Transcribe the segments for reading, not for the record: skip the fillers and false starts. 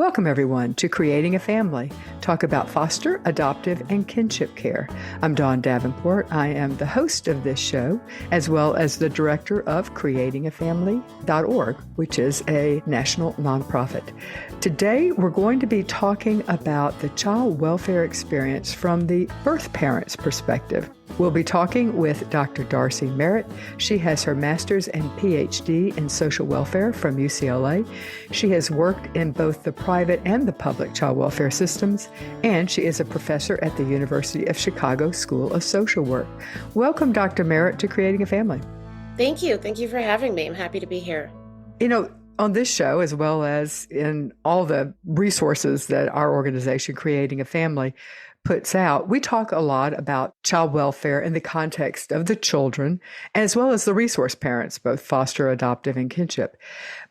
Welcome, everyone, to Creating a Family. Talk about foster, adoptive, and kinship care. I'm Dawn Davenport. I am the host of this show, as well as the director of creatingafamily.org, which is a national nonprofit. Today, we're going to be talking about the child welfare experience from the birth parent's perspective. We'll be talking with Dr. Darcey Merritt. She has her master's and PhD in social welfare from UCLA. She has worked in both the private and the public child welfare systems, and she is a professor at the University of Chicago School of Social Work. Welcome, Dr. Merritt, to Creating a Family. Thank you. Thank you for having me. I'm happy to be here. On this show, as well as in all the resources that our organization, Creating a Family, puts out, we talk a lot about child welfare in the context of the children, as well as the resource parents, both foster, adoptive, and kinship.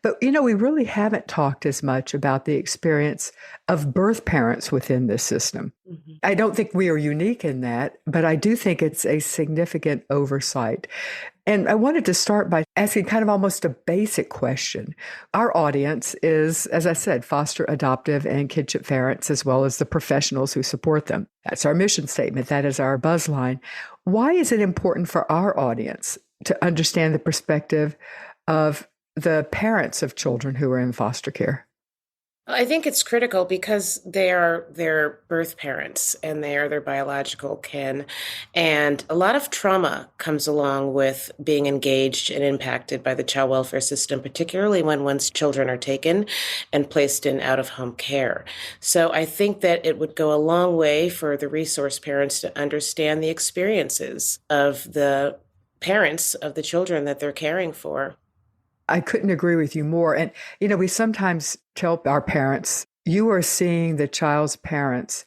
But, we really haven't talked as much about the experience of birth parents within this system. Mm-hmm. I don't think we are unique in that, but I do think it's a significant oversight. And I wanted to start by asking kind of almost a basic question. Our audience is, as I said, foster, adoptive, and kinship parents, as well as the professionals who support them. That's our mission statement. That is our buzzline. Why is it important for our audience to understand the perspective of the parents of children who are in foster care? I think it's critical because they are their birth parents and they are their biological kin. And a lot of trauma comes along with being engaged and impacted by the child welfare system, particularly when one's children are taken and placed in out-of-home care. So I think that it would go a long way for the resource parents to understand the experiences of the parents of the children that they're caring for. I couldn't agree with you more. And, we sometimes tell our parents, you are seeing the child's parents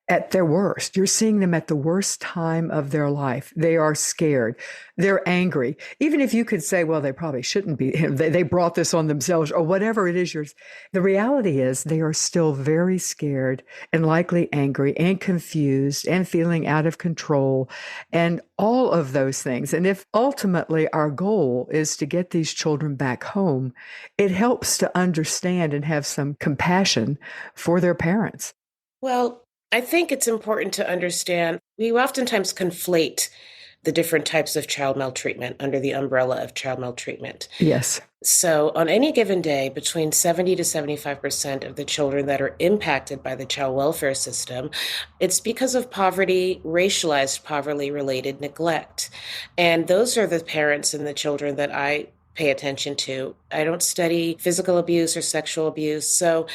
at their worst. You're seeing them at the worst time of their life. They are scared. They're angry. Even if you could say, well, they probably shouldn't be. They brought this on themselves or whatever it is. The reality is they are still very scared and likely angry and confused and feeling out of control and all of those things. And if ultimately our goal is to get these children back home, it helps to understand and have some compassion for their parents. Well, I think it's important to understand we oftentimes conflate the different types of child maltreatment under the umbrella of child maltreatment. Yes. So on any given day, between 70 to 75% of the children that are impacted by the child welfare system, it's because of poverty, racialized poverty-related neglect. And those are the parents and the children that I pay attention to. I don't study physical abuse or sexual abuse. So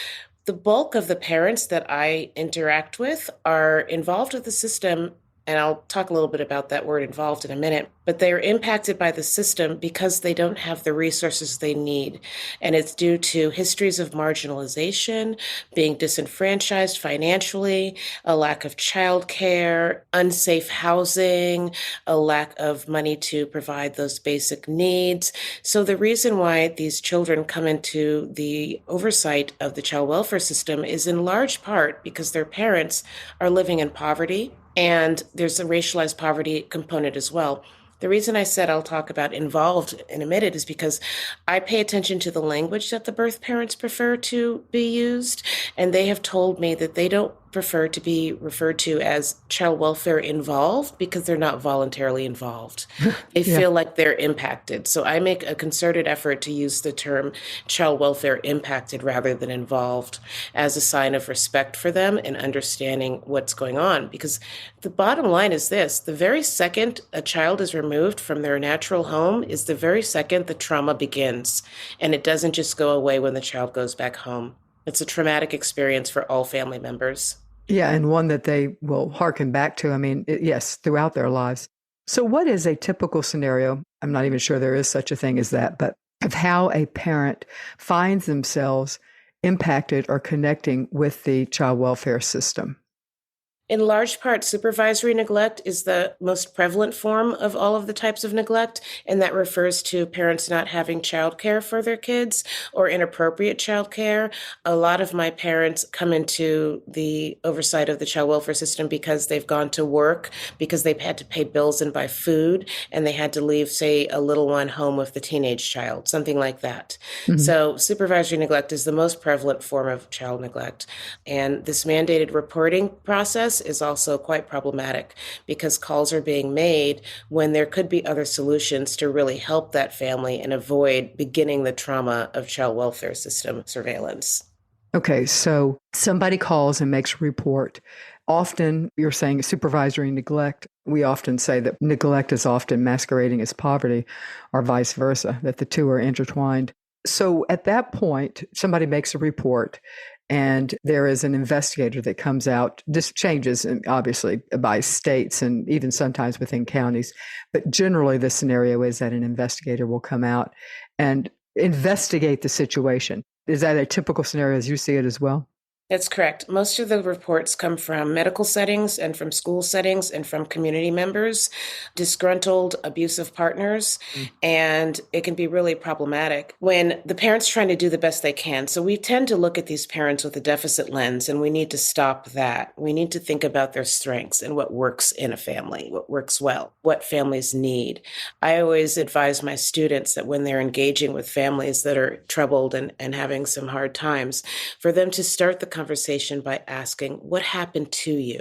the bulk of the parents that I interact with are involved with the system, and I'll talk a little bit about that word involved in a minute, but they are impacted by the system because they don't have the resources they need. And it's due to histories of marginalization, being disenfranchised financially, a lack of childcare, unsafe housing, a lack of money to provide those basic needs. So the reason why these children come into the oversight of the child welfare system is in large part because their parents are living in poverty. And there's a racialized poverty component as well. The reason I said I'll talk about involved in a minute is because I pay attention to the language that the birth parents prefer to be used. And they have told me that they don't prefer to be referred to as child welfare involved because they're not voluntarily involved. They feel like they're impacted. So I make a concerted effort to use the term child welfare impacted rather than involved as a sign of respect for them and understanding what's going on. Because the bottom line is this: the very second a child is removed from their natural home is the very second the trauma begins. And it doesn't just go away when the child goes back home. It's a traumatic experience for all family members. Yeah, and one that they will hearken back to, yes, throughout their lives. So what is a typical scenario? I'm not even sure there is such a thing as that, but of how a parent finds themselves impacted or connecting with the child welfare system? In large part, supervisory neglect is the most prevalent form of all of the types of neglect, and that refers to parents not having childcare for their kids or inappropriate childcare. A lot of my parents come into the oversight of the child welfare system because they've gone to work, because they've had to pay bills and buy food, and they had to leave, say, a little one home with the teenage child, something like that. Mhm. So, supervisory neglect is the most prevalent form of child neglect. And this mandated reporting process is also quite problematic because calls are being made when there could be other solutions to really help that family and avoid beginning the trauma of child welfare system surveillance. Okay, so somebody calls and makes a report. Often you're saying supervisory neglect. We often say that neglect is often masquerading as poverty or vice versa, that the two are intertwined. So at that point, somebody makes a report and there is an investigator that comes out. This changes, obviously, by states and even sometimes within counties. But generally, the scenario is that an investigator will come out and investigate the situation. Is that a typical scenario as you see it as well? That's correct. Most of the reports come from medical settings and from school settings and from community members, disgruntled, abusive partners, Mm. and it can be really problematic when the parents trying to do the best they can. So we tend to look at these parents with a deficit lens, and we need to stop that. We need to think about their strengths and what works in a family, what works well, what families need. I always advise my students that when they're engaging with families that are troubled and having some hard times, for them to start the conversation by asking, what happened to you?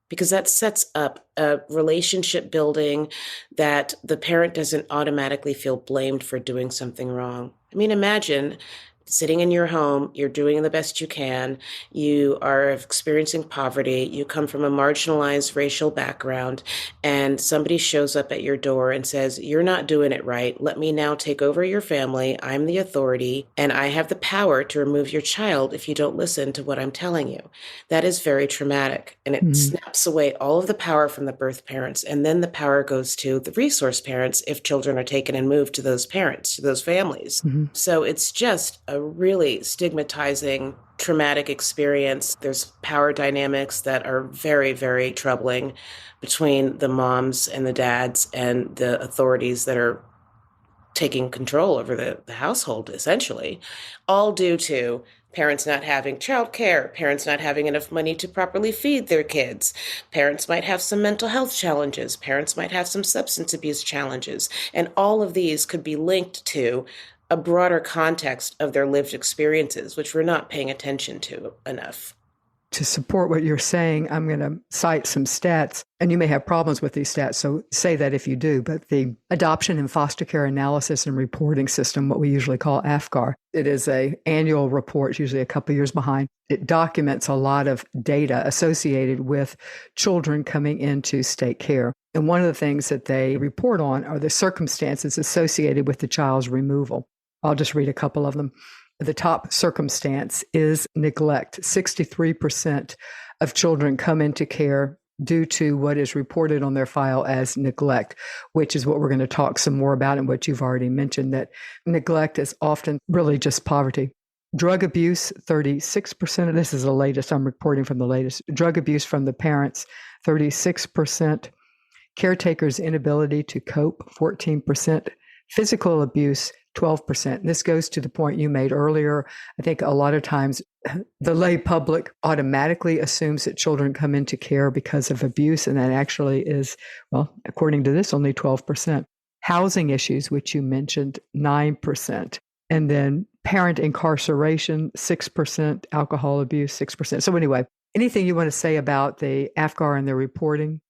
Because that sets up a relationship building that the parent doesn't automatically feel blamed for doing something wrong. I mean, imagine sitting in your home, you're doing the best you can, you are experiencing poverty, you come from a marginalized racial background, and somebody shows up at your door and says, you're not doing it right. Let me now take over your family. I'm the authority, and I have the power to remove your child if you don't listen to what I'm telling you. That is very traumatic, and it Mhm. snaps away all of the power from the birth parents, and then the power goes to the resource parents if children are taken and moved to those parents, to those families. Mhm. So it's just a really stigmatizing, traumatic experience. There's power dynamics that are very, very troubling between the moms and the dads and the authorities that are taking control over the household, essentially, all due to parents not having childcare, parents not having enough money to properly feed their kids. Parents might have some mental health challenges. Parents might have some substance abuse challenges. And all of these could be linked to a broader context of their lived experiences, which we're not paying attention to enough. To support what you're saying, I'm going to cite some stats, and you may have problems with these stats, so say that if you do. But the Adoption and Foster Care Analysis and Reporting System, what we usually call AFCAR, it is an annual report, usually a couple years behind. It documents a lot of data associated with children coming into state care. And one of the things that they report on are the circumstances associated with the child's removal. I'll just read a couple of them. The top circumstance is neglect. 63% of children come into care due to what is reported on their file as neglect, which is what we're going to talk some more about and what you've already mentioned, that neglect is often really just poverty. Drug abuse, 36% of this is the latest. I'm reporting from the latest. Drug abuse from the parents, 36%. Caretakers' inability to cope, 14%. Physical abuse, 12%. And this goes to the point you made earlier. I think a lot of times the lay public automatically assumes that children come into care because of abuse, and that actually is, well, according to this, only 12%. Housing issues, which you mentioned, 9%. And then parent incarceration, 6%. Alcohol abuse, 6%. So anyway, anything you want to say about the AFGAR and their reporting?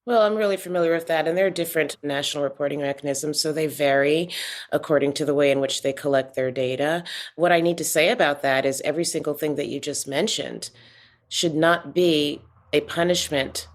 Well, I'm really familiar with that, and there are different national reporting mechanisms, so they vary according to the way in which they collect their data. What I need to say about that is every single thing that you just mentioned should not be a punishment.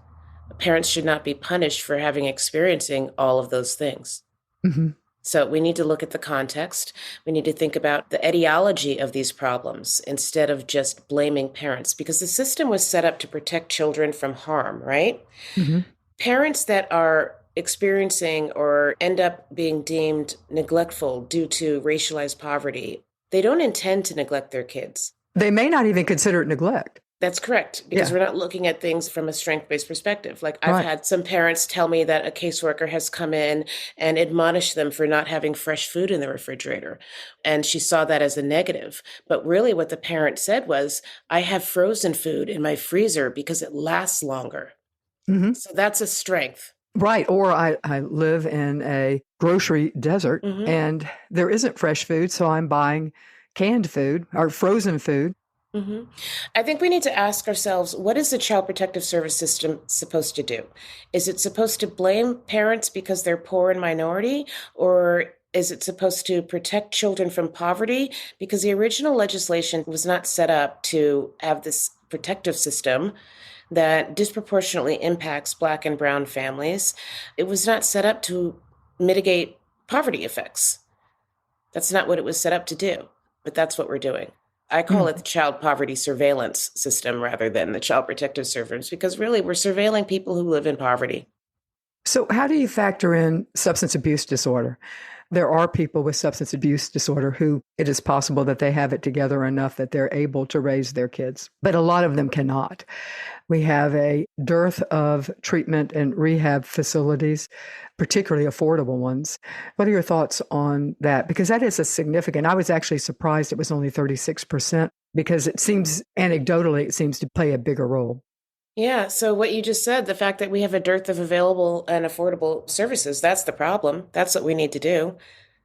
Parents should not be punished for having experiencing all of those things. Mm-hmm. So we need to look at the context. We need to think about the etiology of these problems instead of just blaming parents, because the system was set up to protect children from harm, right? Mm-hmm. Parents that are experiencing or end up being deemed neglectful due to racialized poverty, they don't intend to neglect their kids. They may not even consider it neglect. That's correct, because Yeah, we're not looking at things from a strength-based perspective. Like I've right. had some parents tell me that a caseworker has come in and admonished them for not having fresh food in the refrigerator. And she saw that as a negative. But really what the parent said was, I have frozen food in my freezer because it lasts longer. Hmm. So that's a strength. Right. Or I live in a grocery desert Hmm. and there isn't fresh food, so I'm buying canned food or frozen food. Hmm. I think we need to ask ourselves, what is the Child Protective Service system supposed to do? Is it supposed to blame parents because they're poor and minority, or is it supposed to protect children from poverty? Because the original legislation was not set up to have this protective system that disproportionately impacts Black and Brown families. It was not set up to mitigate poverty effects. That's not what it was set up to do, but that's what we're doing. I call it the Mm. child poverty surveillance system rather than the child protective service, because really we're surveilling people who live in poverty. So, how do you factor in substance abuse disorder? There are people with substance abuse disorder who it is possible that they have it together enough that they're able to raise their kids, but a lot of them cannot. We have a dearth of treatment and rehab facilities, particularly affordable ones. What are your thoughts on that? Because that is a significant, I was actually surprised it was only 36% because it seems anecdotally, it seems to play a bigger role. Yeah, so what you just said, the fact that we have a dearth of available and affordable services, that's the problem. That's what we need to do.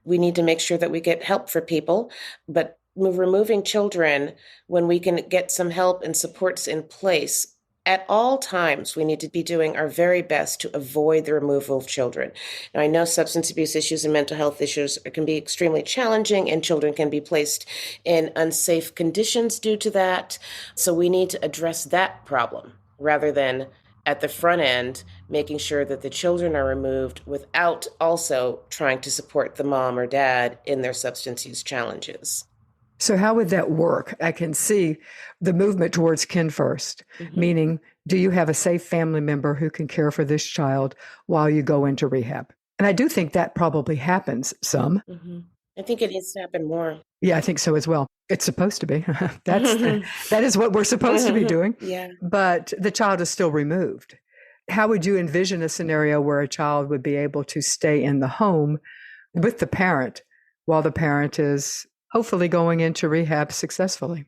We need to make sure that we get help for people, but removing children when we can get some help and supports in place. At all times, we need to be doing our very best to avoid the removal of children. Now, I know substance abuse issues and mental health issues can be extremely challenging, and children can be placed in unsafe conditions due to that. So we need to address that problem rather than at the front end, making sure that the children are removed without also trying to support the mom or dad in their substance use challenges. So, how would that work? I can see the movement towards kin first, Hmm. meaning, do you have a safe family member who can care for this child while you go into rehab? And I do think that probably happens some. Hmm. I think it needs to happen more. Yeah, I think so as well. It's supposed to be. That is what we're supposed to be doing. Yeah. But the child is still removed. How would you envision a scenario where a child would be able to stay in the home with the parent while the parent is hopefully going into rehab successfully?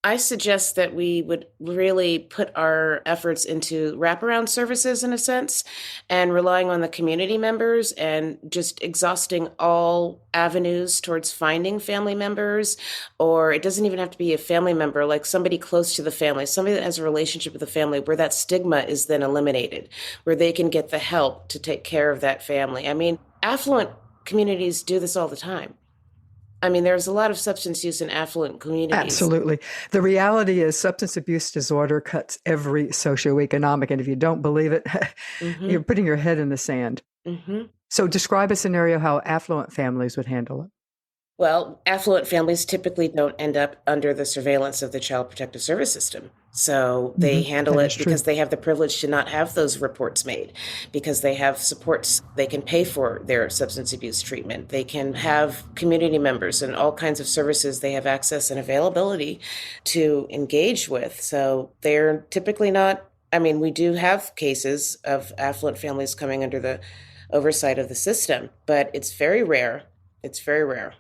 I suggest that we would really put our efforts into wraparound services in a sense and relying on the community members and just exhausting all avenues towards finding family members. Or it doesn't even have to be a family member, like somebody close to the family, somebody that has a relationship with the family where that stigma is then eliminated, where they can get the help to take care of that family. I mean, affluent communities do this all the time. I mean, there's a lot of substance use in affluent communities. Absolutely. The reality is substance abuse disorder cuts every socioeconomic. And if you don't believe it, you're Hmm. putting your head in the sand. Hmm. So describe a scenario how affluent families would handle it. Well, affluent families typically don't end up under the surveillance of the Child Protective Service system. So they handle That is it true. because they have the privilege to not have those reports made, because they have supports. They can pay for their substance abuse treatment. They can have community members and all kinds of services they have access and availability to engage with. So they're typically not, I mean, we do have cases of affluent families coming under the oversight of the system, but it's very rare. It's very rare.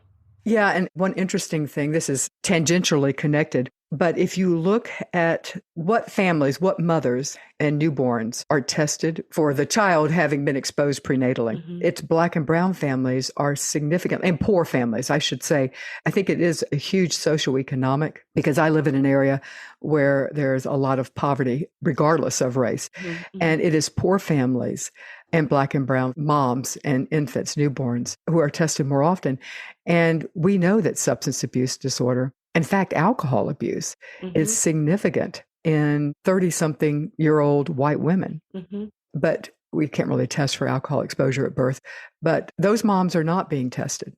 Yeah, and one interesting thing, this is tangentially connected, but if you look at what families, what mothers and newborns are tested for the child having been exposed prenatally, Hmm. it's Black and brown families are significant, and poor families, I should say. I think it is a huge socioeconomic because I live in an area where there's a lot of poverty, regardless of race. Hmm. And it is poor families and Black and brown moms and infants, newborns, who are tested more often. And we know that substance abuse disorder, in fact, alcohol abuse, is Hmm. significant in 30-something-year-old white women. Hmm. But we can't really test for alcohol exposure at birth. But those moms are not being tested.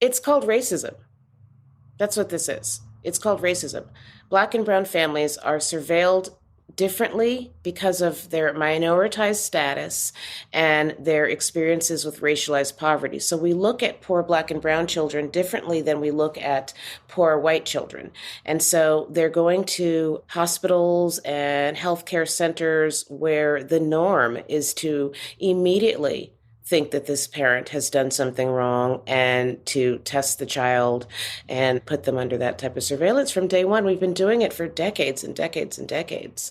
It's called racism. That's what this is. It's called racism. Black and brown families are surveilled differently because of their minoritized status and their experiences with racialized poverty. So we look at poor Black and brown children differently than we look at poor white children. And so they're going to hospitals and healthcare centers where the norm is to immediately think that this parent has done something wrong and to test the child and put them under that type of surveillance from day one. We've been doing it for decades and decades and decades.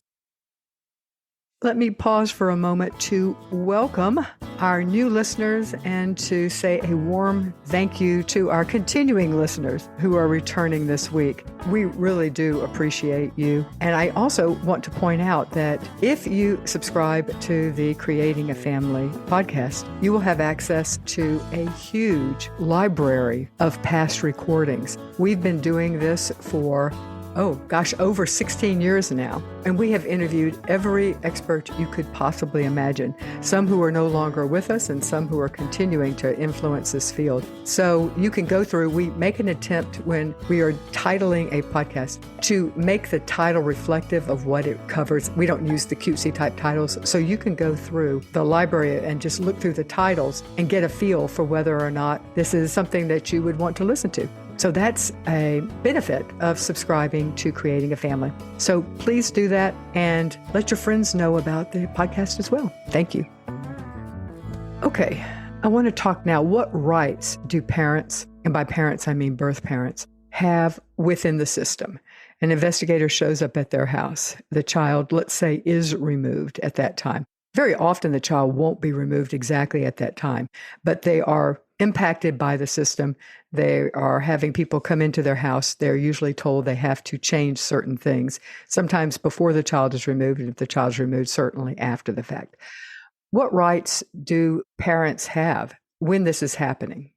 Let me pause for a moment to welcome our new listeners and to say a warm thank you to our continuing listeners who are returning this week. We really do appreciate you. And I also want to point out that if you subscribe to the Creating a Family podcast, you will have access to a huge library of past recordings. We've been doing this for over 16 years now. And we have interviewed every expert you could possibly imagine, some who are no longer with us and some who are continuing to influence this field. So you can go through, we make an attempt when we are titling a podcast to make the title reflective of what it covers. We don't use the cutesy type titles. So you can go through the library and just look through the titles and get a feel for whether or not this is something that you would want to listen to. So that's a benefit of subscribing to Creating a Family. So please do that and let your friends know about the podcast as well. Thank you. Okay, I want to talk now. What rights do parents, and by parents I mean birth parents, have within the system? An investigator shows up at their house. The child, let's say, is removed at that time. Very often the child won't be removed exactly at that time, but they are impacted by the system. They are having people come into their house. They're usually told they have to change certain things, sometimes before the child is removed, and if the child is removed, certainly after the fact. What rights do parents have when this is happening?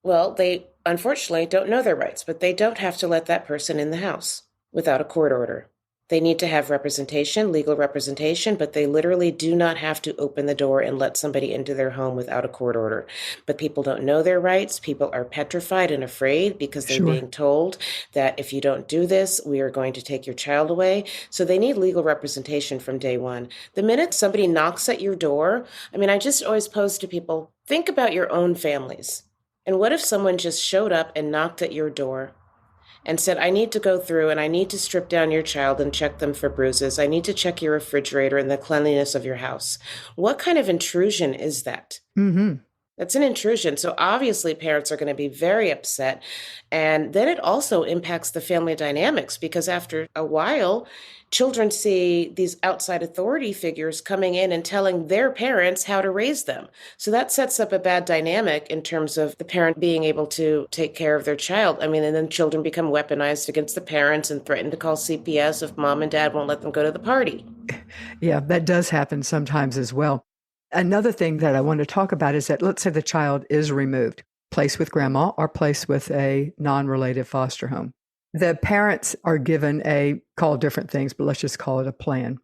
Well, they unfortunately don't know their rights, but they don't have to let that person in the house without a court order. They need to have representation, legal representation, but they literally do not have to open the door and let somebody into their home without a court order. But people don't know their rights. People are petrified and afraid because they're being told that if you don't do this, we are going to take your child away. So they need legal representation from day one. The minute somebody knocks at your door, I just always pose to people, think about your own families. And what if someone just showed up and knocked at your door and said, I need to go through and I need to strip down your child and check them for bruises. I need to check your refrigerator and the cleanliness of your house. What kind of intrusion is that? Mm-hmm. That's an intrusion. So obviously parents are going to be very upset. And then it also impacts the family dynamics because after a while, children see these outside authority figures coming in and telling their parents how to raise them. So that sets up a bad dynamic in terms of the parent being able to take care of their child. And then children become weaponized against the parents and threaten to call CPS if mom and dad won't let them go to the party. Yeah, that does happen sometimes as well. Another thing that I want to talk about is that let's say the child is removed, placed with grandma or placed with a non-related foster home. The parents are given call different things, but let's just call it a plan.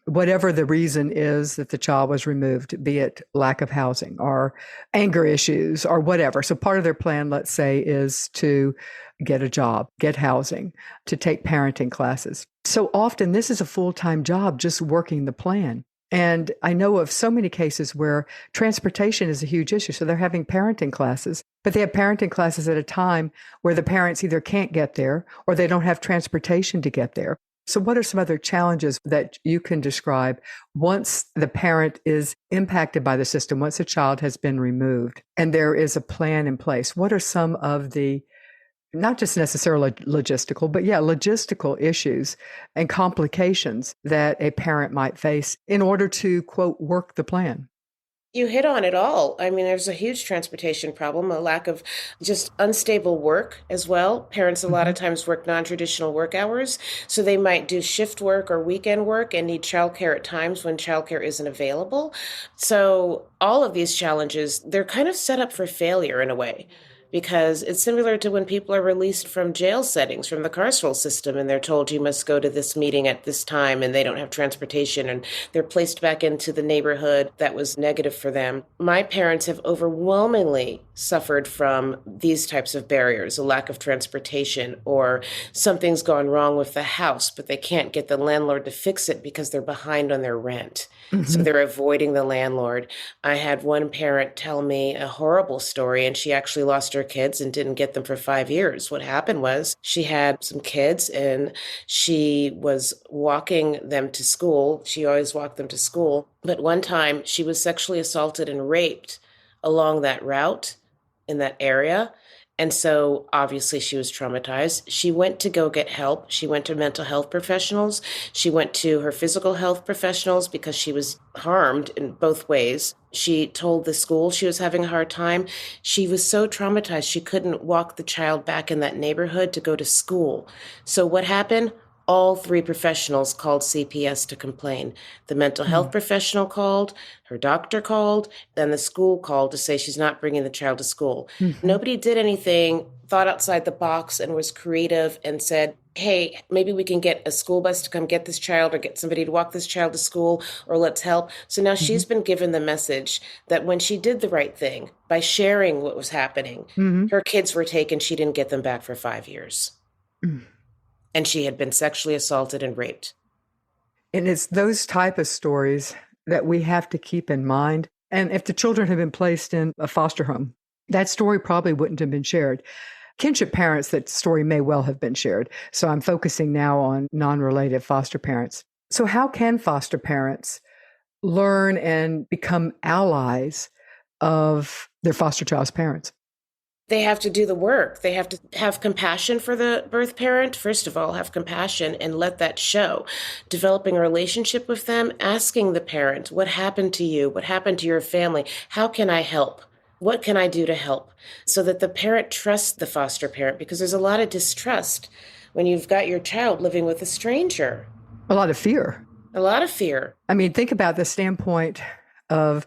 Whatever the reason is that the child was removed, be it lack of housing or anger issues or whatever. So part of their plan, let's say, is to get a job, get housing, to take parenting classes. So often this is a full-time job just working the plan. And I know of so many cases where transportation is a huge issue. So they're having parenting classes, but they have parenting classes at a time where the parents either can't get there or they don't have transportation to get there. So what are some other challenges that you can describe once the parent is impacted by the system, once a child has been removed and there is a plan in place? What are some of the not just necessarily logistical, but logistical issues and complications that a parent might face in order to, quote, work the plan? You hit on it all. There's a huge transportation problem, a lack of just unstable work as well. Parents a lot of times work non-traditional work hours, so they might do shift work or weekend work and need childcare at times when childcare isn't available. So all of these challenges, they're kind of set up for failure in a way. Because it's similar to when people are released from jail settings, from the carceral system, and they're told you must go to this meeting at this time, and they don't have transportation, and they're placed back into the neighborhood that was negative for them. My parents have overwhelmingly suffered from these types of barriers, a lack of transportation, or something's gone wrong with the house, but they can't get the landlord to fix it because they're behind on their rent. So Hmm. they're avoiding the landlord. I had one parent tell me a horrible story, and she actually lost her kids and didn't get them for 5 years. What happened was she had some kids and she was walking them to school. She always walked them to school. But one time she was sexually assaulted and raped along that route in that area. And so obviously she was traumatized. She went to go get help. She went to mental health professionals. She went to her physical health professionals because she was harmed in both ways. She told the school she was having a hard time. She was so traumatized she couldn't walk the child back in that neighborhood to go to school. So what happened? All three professionals called CPS to complain. The mental health professional called, her doctor called, then the school called to say she's not bringing the child to school. Hmm. Nobody did anything, thought outside the box, and was creative and said, hey, maybe we can get a school bus to come get this child or get somebody to walk this child to school, or let's help. So now Hmm. she's been given the message that when she did the right thing by sharing what was happening, Hmm. her kids were taken. She didn't get them back for 5 years. Hmm. And she had been sexually assaulted and raped. And it's those type of stories that we have to keep in mind. And if the children have been placed in a foster home, that story probably wouldn't have been shared. Kinship parents, that story may well have been shared. So I'm focusing now on non-related foster parents. So how can foster parents learn and become allies of their foster child's parents? They have to do the work. They have to have compassion for the birth parent. First of all, have compassion and let that show. Developing a relationship with them, asking the parent, what happened to you? What happened to your family? How can I help? What can I do to help? So that the parent trusts the foster parent, because there's a lot of distrust when you've got your child living with a stranger. A lot of fear. A lot of fear. I mean, think about the standpoint of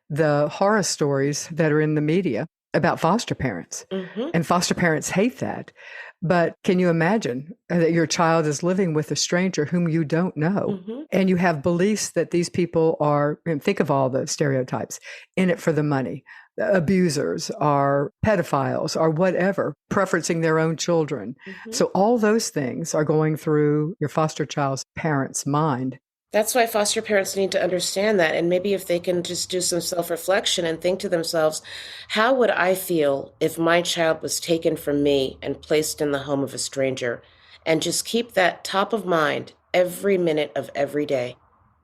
the horror stories that are in the media about foster parents. Hmm. And foster parents hate that. But can you imagine that your child is living with a stranger whom you don't know? Hmm. And you have beliefs that these people are, and think of all the stereotypes, in it for the money. Abusers are pedophiles or whatever, preferencing their own children. Hmm. So all those things are going through your foster child's parents' mind. That's why foster parents need to understand that. And maybe if they can just do some self reflection and think to themselves, how would I feel if my child was taken from me and placed in the home of a stranger? And just keep that top of mind every minute of every day.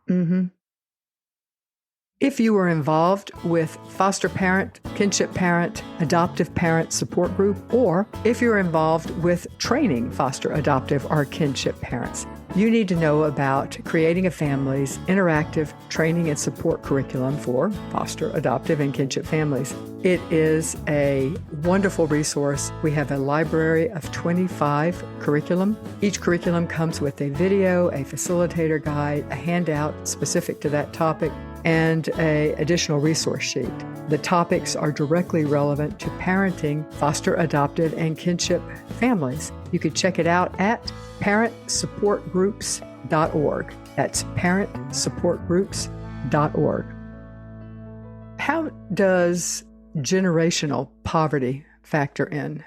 Mm-hmm. If you are involved with foster parent, kinship parent, adoptive parent support group, or if you're involved with training foster, adoptive, or kinship parents, you need to know about Creating a Family's interactive training and support curriculum for foster, adoptive, and kinship families. It is a wonderful resource. We have a library of 25 curriculum. Each curriculum comes with a video, a facilitator guide, a handout specific to that topic, and an additional resource sheet. The topics are directly relevant to parenting foster, adoptive, and kinship families. You can check it out at parentsupportgroups.org. That's parentsupportgroups.org. How does generational poverty factor in?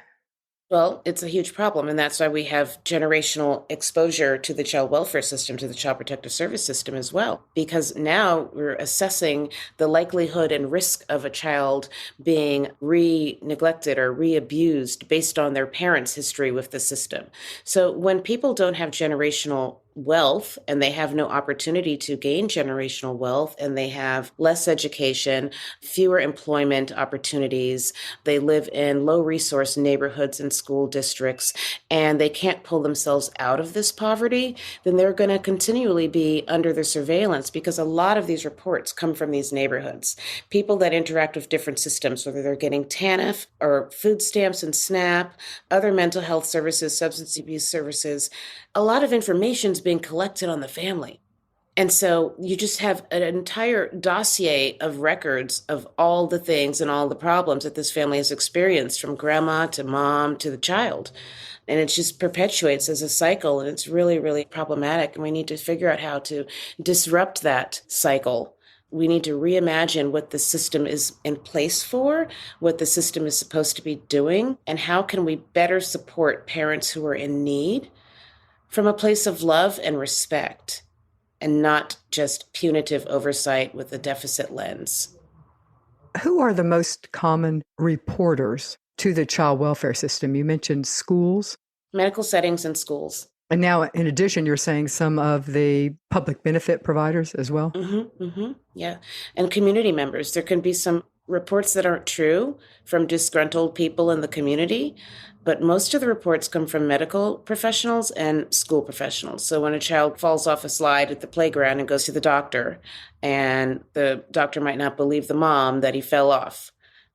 Well, it's a huge problem, and that's why we have generational exposure to the child welfare system, to the child protective service system as well, because now we're assessing the likelihood and risk of a child being neglected or abused based on their parents' history with the system. So when people don't have generational wealth and they have no opportunity to gain generational wealth, and they have less education, fewer employment opportunities, they live in low resource neighborhoods and school districts, and they can't pull themselves out of this poverty, then they're going to continually be under the surveillance, because a lot of these reports come from these neighborhoods. People that interact with different systems, whether they're getting TANF or food stamps and SNAP, other mental health services, substance abuse services, a lot of information is being collected on the family. And so you just have an entire dossier of records of all the things and all the problems that this family has experienced, from grandma to mom to the child. And it just perpetuates as a cycle. And it's really, really problematic. And we need to figure out how to disrupt that cycle We need to reimagine what the system is in place for, what the system is supposed to be doing, and how can we better support parents who are in need from a place of love and respect, and not just punitive oversight with a deficit lens. Who are the most common reporters to the child welfare system? You mentioned schools. Medical settings and schools. And now, in addition, you're saying some of the public benefit providers as well? Yeah. And community members. There can be some reports that aren't true from disgruntled people in the community, but most of the reports come from medical professionals and school professionals. So when a child falls off a slide at the playground and goes to the doctor, and the doctor might not believe the mom that he fell off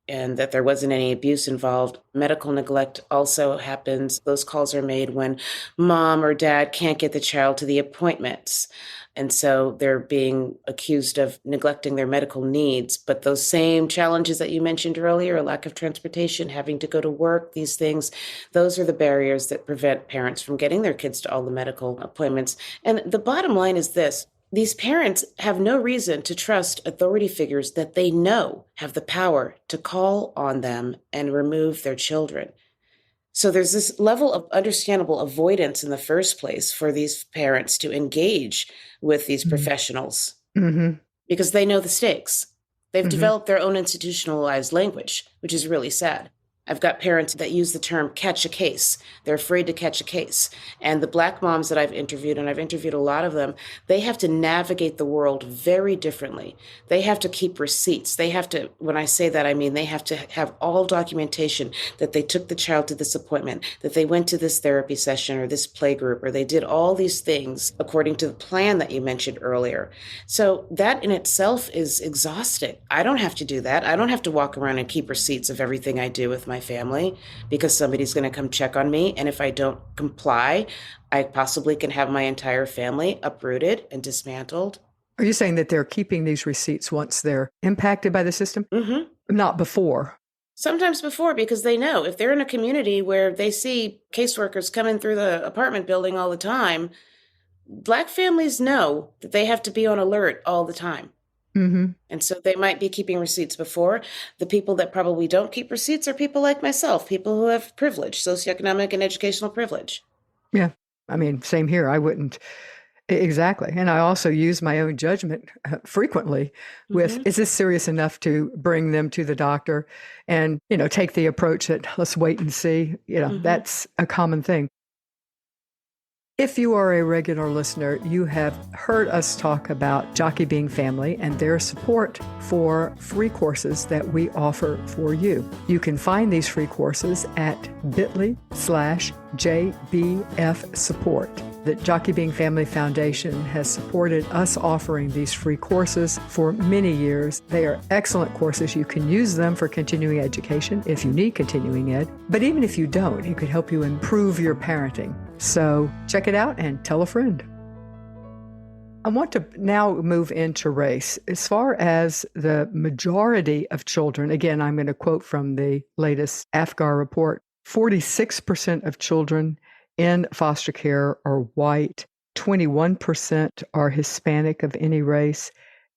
and that there wasn't any abuse involved, medical neglect also happens. Those calls are made when mom or dad can't get the child to the appointments. And so they're being accused of neglecting their medical needs. But those same challenges that you mentioned earlier, a lack of transportation, having to go to work, these things, those are the barriers that prevent parents from getting their kids to all the medical appointments. And the bottom line is this: these parents have no reason to trust authority figures that they know have the power to call on them and remove their children. So there's this level of understandable avoidance in the first place for these parents to engage with these professionals because they know the stakes. They've developed their own institutionalized language, which is really sad. I've got parents that use the term catch a case. They're afraid to catch a case. And the Black moms that I've interviewed, and I've interviewed a lot of them, they have to navigate the world very differently. They have to keep receipts. They have to, when I say that, I mean they have to have all documentation that they took the child to this appointment, that they went to this therapy session or this play group, or they did all these things according to the plan that you mentioned earlier. So that in itself is exhausting. I don't have to do that. I don't have to walk around and keep receipts of everything I do with my family because somebody's going to come check on me. And if I don't comply, I possibly can have my entire family uprooted and dismantled. Are you saying that they're keeping these receipts once they're impacted by the system? Not before. Sometimes before, because they know if they're in a community where they see caseworkers coming through the apartment building all the time, Black families know that they have to be on alert all the time. And so they might be keeping receipts before. The people that probably don't keep receipts are people like myself, people who have privilege, socioeconomic and educational privilege. Yeah. I mean, same here. I wouldn't. Exactly. And I also use my own judgment frequently with, is this serious enough to bring them to the doctor? And, take the approach that let's wait and see. That's a common thing. If you are a regular listener, you have heard us talk about Jockey Being Family and their support for free courses that we offer for you. You can find these free courses at bit.ly/JBF support. The Jockey Being Family Foundation has supported us offering these free courses for many years. They are excellent courses. You can use them for continuing education if you need continuing ed. But even if you don't, it could help you improve your parenting. So check it out and tell a friend. I want to now move into race. As far as the majority of children, again, I'm going to quote from the latest AFGAR report, 46% of children in foster care are white, 21% are Hispanic of any race,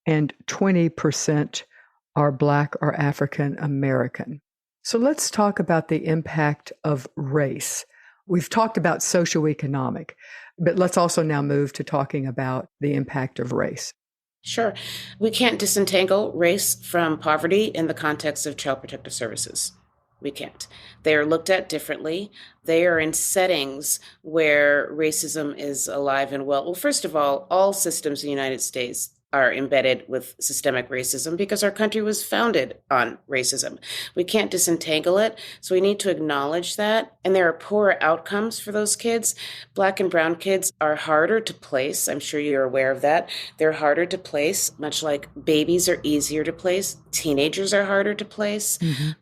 and 20% are Black or African American. So let's talk about the impact of race. We've talked about socioeconomic, but let's also now move to talking about the impact of race. Sure. We can't disentangle race from poverty in the context of Child Protective Services. We can't. They are looked at differently. They are in settings where racism is alive and well. Well, first of all systems in the United States are embedded with systemic racism because our country was founded on racism. We can't disentangle it, so we need to acknowledge that. And there are poorer outcomes for those kids. Black and brown kids are harder to place. I'm sure you're aware of that. They're harder to place, much like babies are easier to place. Teenagers are harder to place.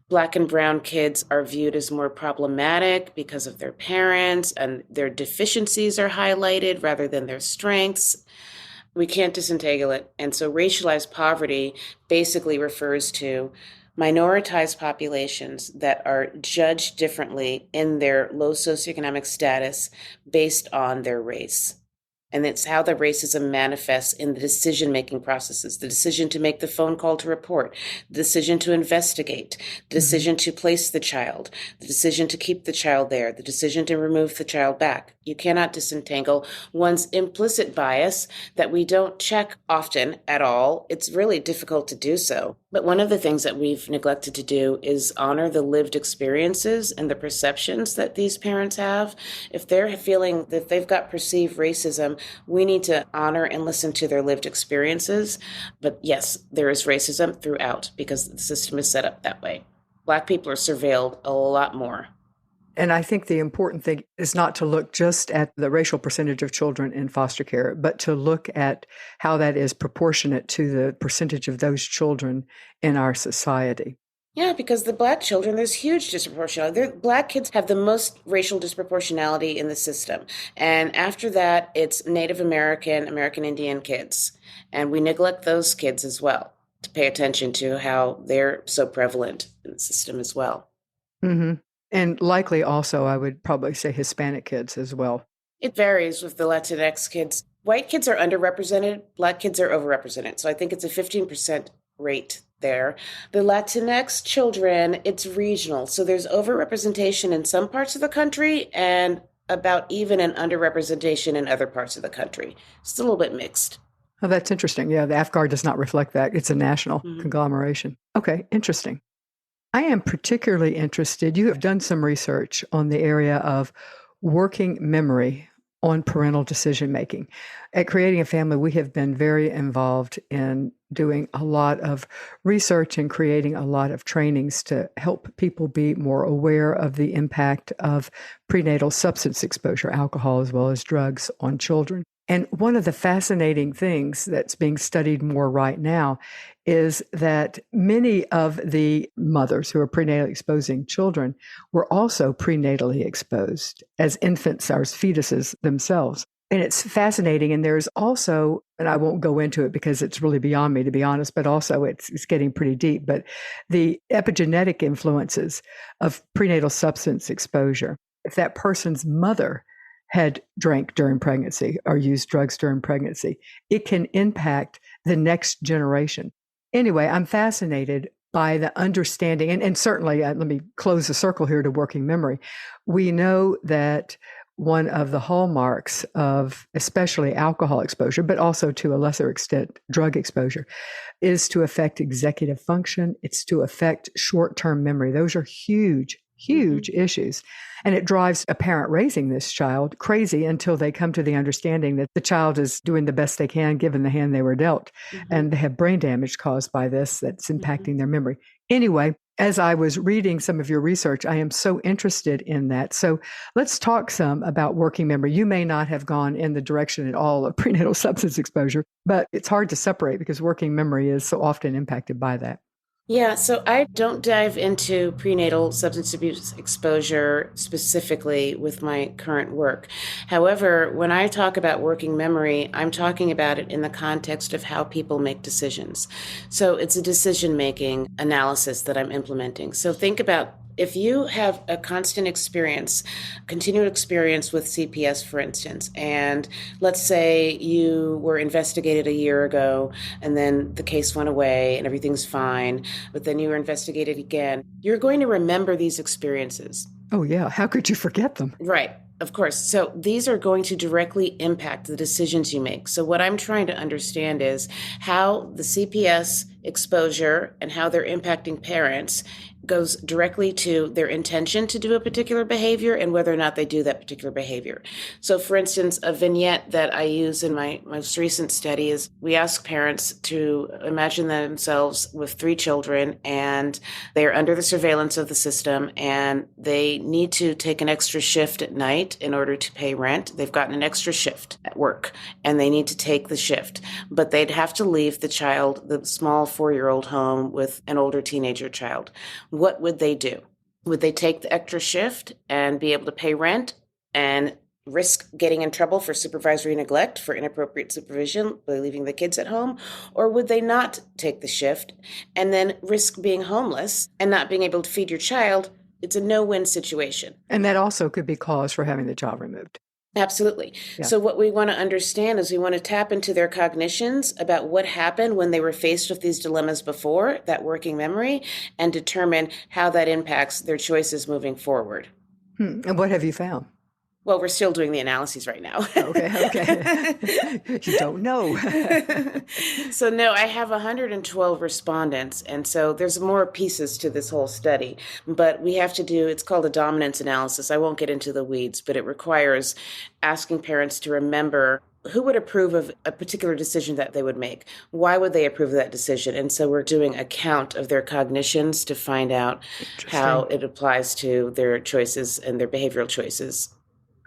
Black and brown kids are viewed as more problematic because of their parents, and their deficiencies are highlighted rather than their strengths. We can't disentangle it. And so racialized poverty basically refers to minoritized populations that are judged differently in their low socioeconomic status based on their race. And it's how the racism manifests in the decision-making processes, the decision to make the phone call to report, the decision to investigate, the decision to place the child, the decision to keep the child there, the decision to remove the child back. You cannot disentangle one's implicit bias that we don't check often at all. It's really difficult to do so. But one of the things that we've neglected to do is honor the lived experiences and the perceptions that these parents have. If they're feeling that they've got perceived racism, we need to honor and listen to their lived experiences. But yes, there is racism throughout because the system is set up that way. Black people are surveilled a lot more. And I think the important thing is not to look just at the racial percentage of children in foster care, but to look at how that is proportionate to the percentage of those children in our society. Yeah, because the Black children, there's huge disproportionality. Black kids have the most racial disproportionality in the system. And after that, it's Native American, American Indian kids. And we neglect those kids as well to pay attention to how they're so prevalent in the system as well. Mm-hmm. And likely also, I would probably say Hispanic kids as well. It varies with the Latinx kids. White kids are underrepresented, Black kids are overrepresented. So I think it's a 15% rate there. The Latinx children, it's regional. So there's overrepresentation in some parts of the country and about even an underrepresentation in other parts of the country. It's a little bit mixed. Oh, that's interesting. Yeah, the AFGAR does not reflect that. It's a national conglomeration. Okay, interesting. I am particularly interested. You have done some research on the area of working memory on parental decision making. At Creating a Family, we have been very involved in doing a lot of research and creating a lot of trainings to help people be more aware of the impact of prenatal substance exposure, alcohol as well as drugs, on children. And one of the fascinating things that's being studied more right now is that many of the mothers who are prenatally exposing children were also prenatally exposed as infants or as fetuses themselves. And it's fascinating. And there's also, and I won't go into it because it's really beyond me, to be honest, but also it's getting pretty deep, but the epigenetic influences of prenatal substance exposure. If that person's mother had drank during pregnancy or used drugs during pregnancy, it can impact the next generation. Anyway, I'm fascinated by the understanding, and certainly, let me close the circle here to working memory. We know that one of the hallmarks of especially alcohol exposure, but also to a lesser extent drug exposure, is to affect executive function. It's to affect short-term memory. Those are huge issues. And it drives a parent raising this child crazy until they come to the understanding that the child is doing the best they can given the hand they were dealt. And they have brain damage caused by this that's impacting their memory. Anyway, as I was reading some of your research, I am so interested in that. So let's talk some about working memory. You may not have gone in the direction at all of prenatal substance exposure, but it's hard to separate because working memory is so often impacted by that. Yeah, so I don't dive into prenatal substance abuse exposure specifically with my current work. However, when I talk about working memory, I'm talking about it in the context of how people make decisions. So it's a decision-making analysis that I'm implementing. So think about if you have a constant experience, continued experience with CPS, for instance, and let's say you were investigated a year ago and then the case went away and everything's fine, but then you were investigated again, you're going to remember these experiences. Oh, yeah. How could you forget them? Right. Of course. So these are going to directly impact the decisions you make. So what I'm trying to understand is how the CPS exposure and how they're impacting parents goes directly to their intention to do a particular behavior and whether or not they do that particular behavior. So for instance, a vignette that I use in my most recent study is we ask parents to imagine themselves with 3 children and they're under the surveillance of the system and they need to take an extra shift at night in order to pay rent. They've gotten an extra shift at work and they need to take the shift, but they'd have to leave the child, the small 4-year-old home with an older teenager child. What would they do? Would they take the extra shift and be able to pay rent and risk getting in trouble for supervisory neglect, for inappropriate supervision by leaving the kids at home? Or would they not take the shift and then risk being homeless and not being able to feed your child? It's a no-win situation. And that also could be cause for having the child removed. Absolutely. Yeah. So what we want to understand is we want to tap into their cognitions about what happened when they were faced with these dilemmas before, that working memory, and determine how that impacts their choices moving forward. And what have you found? Well, we're still doing the analyses right now. Okay. You don't know. So no, I have 112 respondents. And so there's more pieces to this whole study, but we have to do, it's called a dominance analysis. I won't get into the weeds, but it requires asking parents to remember who would approve of a particular decision that they would make. Why would they approve of that decision? And so we're doing a count of their cognitions to find out how it applies to their choices and their behavioral choices.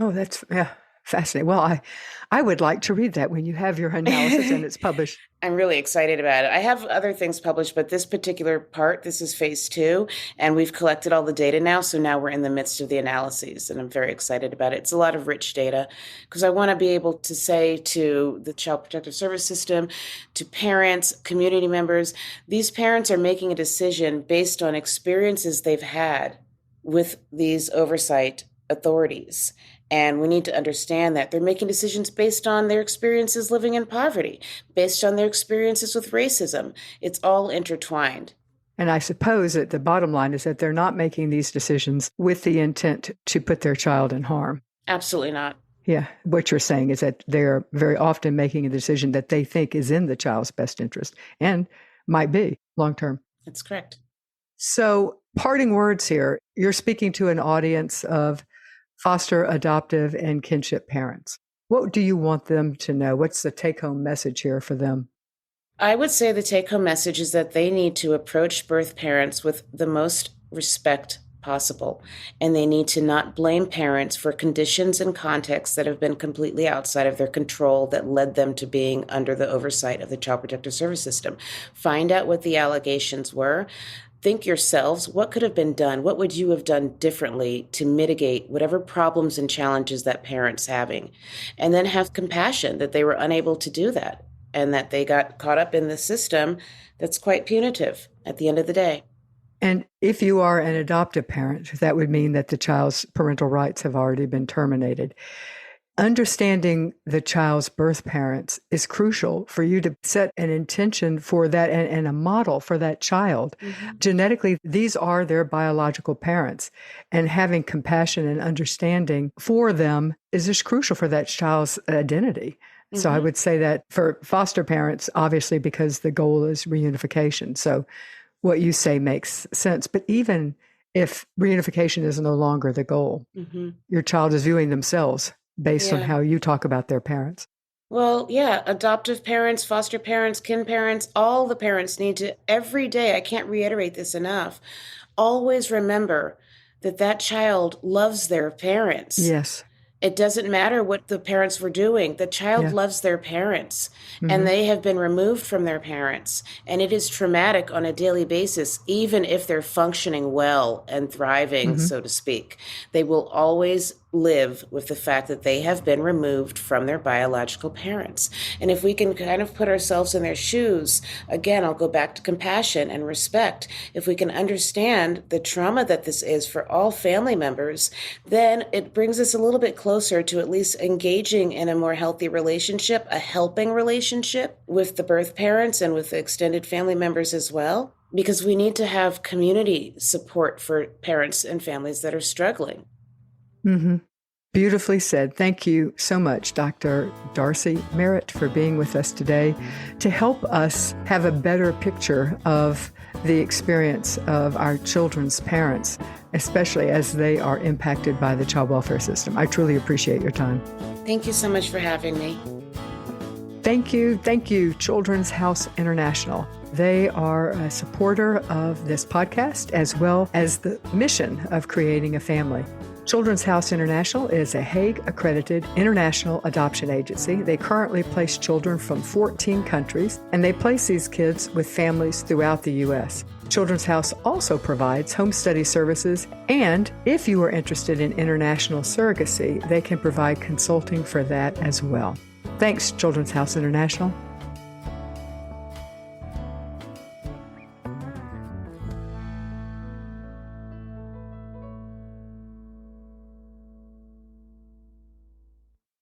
Oh, that's fascinating. Well, I would like to read that when you have your analysis and it's published. I'm really excited about it. I have other things published, but this particular part, this is phase 2, and we've collected all the data now. So now we're in the midst of the analyses, and I'm very excited about it. It's a lot of rich data because I want to be able to say to the Child Protective Service System, to parents, community members, these parents are making a decision based on experiences they've had with these oversight authorities. And we need to understand that they're making decisions based on their experiences living in poverty, based on their experiences with racism. It's all intertwined. And I suppose that the bottom line is that they're not making these decisions with the intent to put their child in harm. Absolutely not. Yeah. What you're saying is that they're very often making a decision that they think is in the child's best interest and might be long term. That's correct. So, parting words here. You're speaking to an audience of foster, adoptive, and kinship parents. What do you want them to know? What's the take-home message here for them? I would say the take-home message is that they need to approach birth parents with the most respect possible, and they need to not blame parents for conditions and contexts that have been completely outside of their control that led them to being under the oversight of the Child Protective Service System. Find out what the allegations were. Think yourselves, what could have been done? What would you have done differently to mitigate whatever problems and challenges that parent's having? And then have compassion that they were unable to do that and that they got caught up in the system that's quite punitive at the end of the day. And if you are an adoptive parent, that would mean that the child's parental rights have already been terminated. Understanding the child's birth parents is crucial for you to set an intention for that and a model for that child. Mm-hmm. Genetically, these are their biological parents, and having compassion and understanding for them is just crucial for that child's identity. Mm-hmm. So I would say that for foster parents, obviously, because the goal is reunification. So what you say makes sense. But even if reunification is no longer the goal, mm-hmm. your child is viewing themselves based on how you talk about their parents. Well, yeah, adoptive parents, foster parents, kin parents, all the parents need to, every day, I can't reiterate this enough, always remember that that child loves their parents. Yes. It doesn't matter what the parents were doing. The child loves their parents, mm-hmm. and they have been removed from their parents. And it is traumatic on a daily basis, even if they're functioning well and thriving, mm-hmm. so to speak. They will always live with the fact that they have been removed from their biological parents. And if we can kind of put ourselves in their shoes, again, I'll go back to compassion and respect. If we can understand the trauma that this is for all family members, then it brings us a little bit closer to at least engaging in a more healthy relationship, a helping relationship with the birth parents and with the extended family members as well, because we need to have community support for parents and families that are struggling. Mm-hmm. Beautifully said. Thank you so much, Dr. Darcey Merritt, for being with us today to help us have a better picture of the experience of our children's parents, especially as they are impacted by the child welfare system. I truly appreciate your time. Thank you so much for having me. Thank you. Thank you, Children's House International. They are a supporter of this podcast as well as the mission of creating a family. Children's House International is a Hague-accredited international adoption agency. They currently place children from 14 countries, and they place these kids with families throughout the U.S. Children's House also provides home study services, and if you are interested in international surrogacy, they can provide consulting for that as well. Thanks, Children's House International.